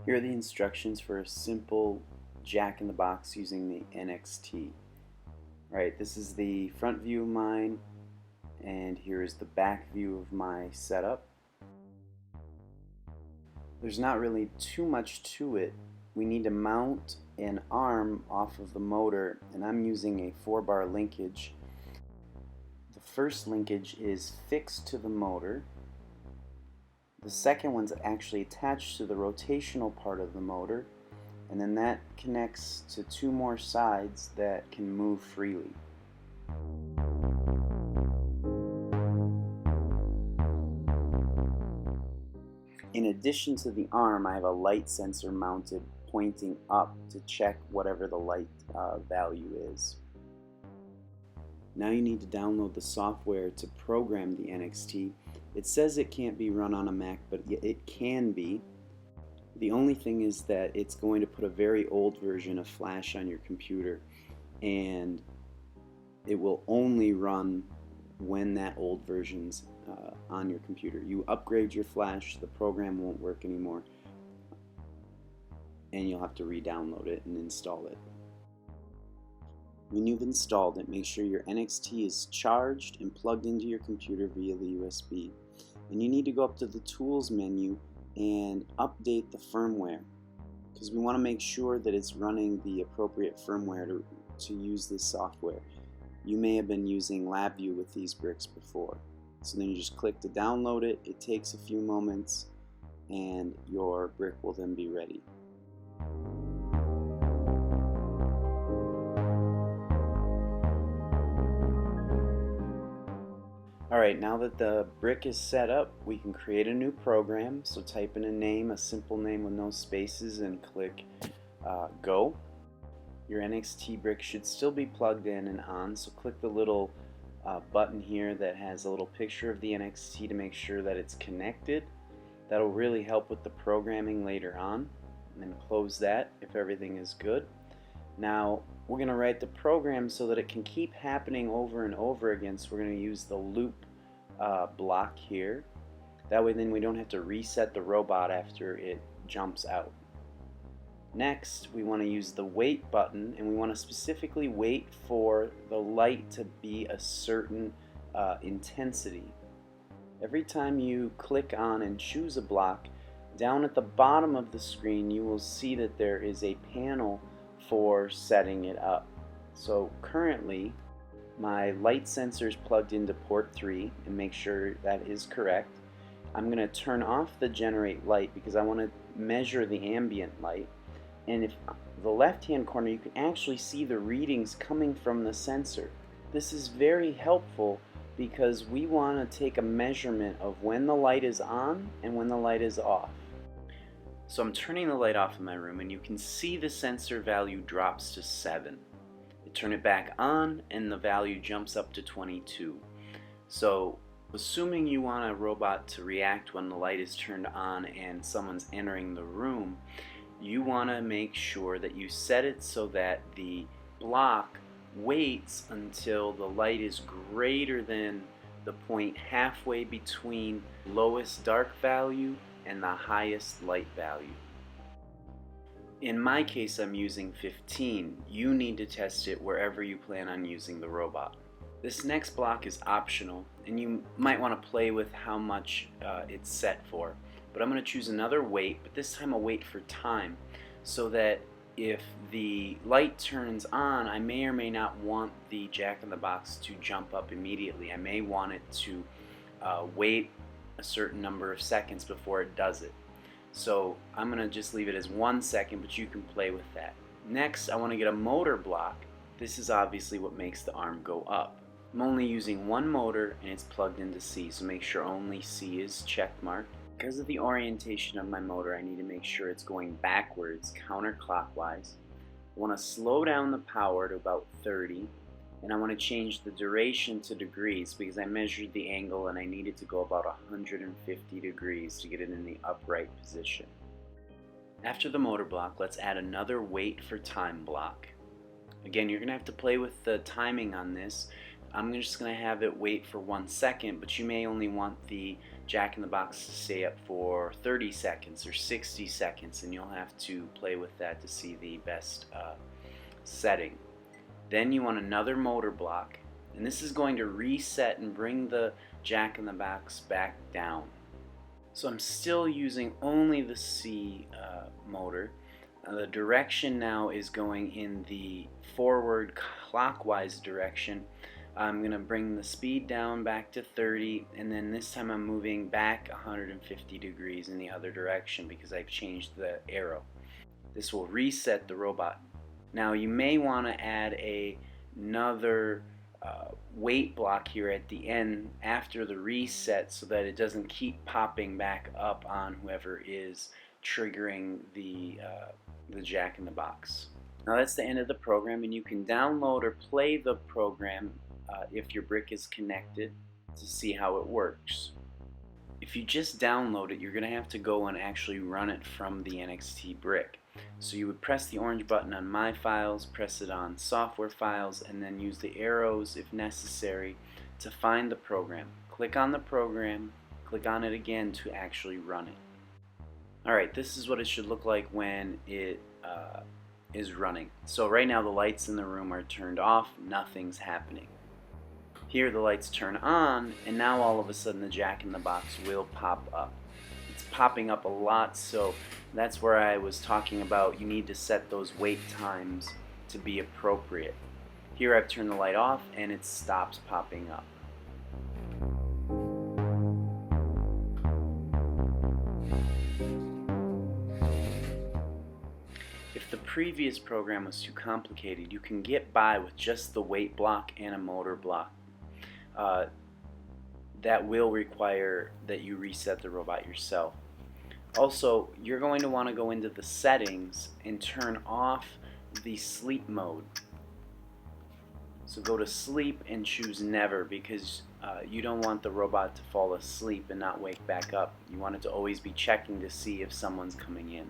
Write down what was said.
Here are the instructions for a simple Jack-in-the-Box using the NXT. Alright, this is the front view of mine, and here is the back view of my setup. There's not really too much to it. We need to mount an arm off of the motor, and I'm using a 4-bar linkage. The first linkage is fixed to the motor. The second one's actually attached to the rotational part of the motor, and then that connects to 2 more sides that can move freely. In addition to the arm, I have a light sensor mounted pointing up to check whatever the light value is. Now you need to download the software to program the NXT. It says it can't be run on a Mac, but it can be. The only thing is that it's going to put a very old version of Flash on your computer, and it will only run when that old version's on your computer. You upgrade your Flash, the program won't work anymore, and you'll have to re-download it and install it. When you've installed it, make sure your NXT is charged and plugged into your computer via the USB. And you need to go up to the Tools menu and update the firmware, because we want to make sure that it's running the appropriate firmware to use this software. You may have been using LabVIEW with these bricks before. So then you just click to download it. It takes a few moments, and your brick will then be ready. Alright, now that the brick is set up, we can create a new program. So type in a name, a simple name with no spaces, and click Go. Your NXT brick should still be plugged in and on, so click the little button here that has a little picture of the NXT to make sure that it's connected. That'll really help with the programming later on. And then close that if everything is good. Now we're going to write the program so that it can keep happening over and over again, so we're going to use the loop block here. That way then we don't have to reset the robot after it jumps out. Next, we want to use the wait button, and we want to specifically wait for the light to be a certain intensity. Every time you click on and choose a block, down at the bottom of the screen you will see that there is a panel for setting it up. So currently my light sensor is plugged into port 3, and make sure that is correct. I'm going to turn off the generate light because I want to measure the ambient light. And if the left hand corner, you can actually see the readings coming from the sensor. This is very helpful because we want to take a measurement of when the light is on and when the light is off. So I'm turning the light off in my room, and you can see the sensor value drops to 7. I turn it back on and the value jumps up to 22. So assuming you want a robot to react when the light is turned on and someone's entering the room, you want to make sure that you set it so that the block waits until the light is greater than the point halfway between lowest dark value and the highest light value. In my case, I'm using 15. You need to test it wherever you plan on using the robot. This next block is optional, and you might want to play with how much it's set for. But I'm going to choose another wait, but this time I'll wait for time, so that if the light turns on, I may or may not want the Jack-in-the-Box to jump up immediately. I may want it to wait a certain number of seconds before it does it. So I'm going to just leave it as 1 second, but you can play with that. Next, I want to get a motor block. This is obviously what makes the arm go up. I'm only using one motor, and it's plugged into C, so make sure only C is checkmarked. Because of the orientation of my motor, I need to make sure it's going backwards, counterclockwise. I want to slow down the power to about 30, and I want to change the duration to degrees because I measured the angle and I needed to go about 150 degrees to get it in the upright position. After the motor block, let's add another wait for time block. Again, you're going to have to play with the timing on this. I'm just going to have it wait for 1 second, but you may only want the Jack-in-the-Box to stay up for 30 seconds or 60 seconds, and you'll have to play with that to see the best setting. Then you want another motor block, and this is going to reset and bring the Jack-in-the-Box back down. So I'm still using only the C motor. The direction now is going in the forward clockwise direction. I'm going to bring the speed down back to 30, and then this time I'm moving back 150 degrees in the other direction because I've changed the arrow. This will reset the robot. Now you may want to add another weight block here at the end after the reset so that it doesn't keep popping back up on whoever is triggering the Jack-in-the-Box. Now that's the end of the program, and you can download or play the program if your brick is connected to see how it works. If you just download it, you're going to have to go and actually run it from the NXT brick. So you would press the orange button on My Files, press it on Software Files, and then use the arrows if necessary to find the program. Click on the program, click on it again to actually run it. Alright, this is what it should look like when it is running. So right now the lights in the room are turned off, nothing's happening. Here the lights turn on, and now all of a sudden the Jack-in-the-Box will pop up. It's popping up a lot, so that's where I was talking about you need to set those wait times to be appropriate. Here I've turned the light off and it stops popping up. If the previous program was too complicated, you can get by with just the weight block and a motor block. That will require that you reset the robot yourself. Also, you're going to want to go into the settings and turn off the sleep mode. So go to sleep and choose never, because you don't want the robot to fall asleep and not wake back up. You want it to always be checking to see if someone's coming in.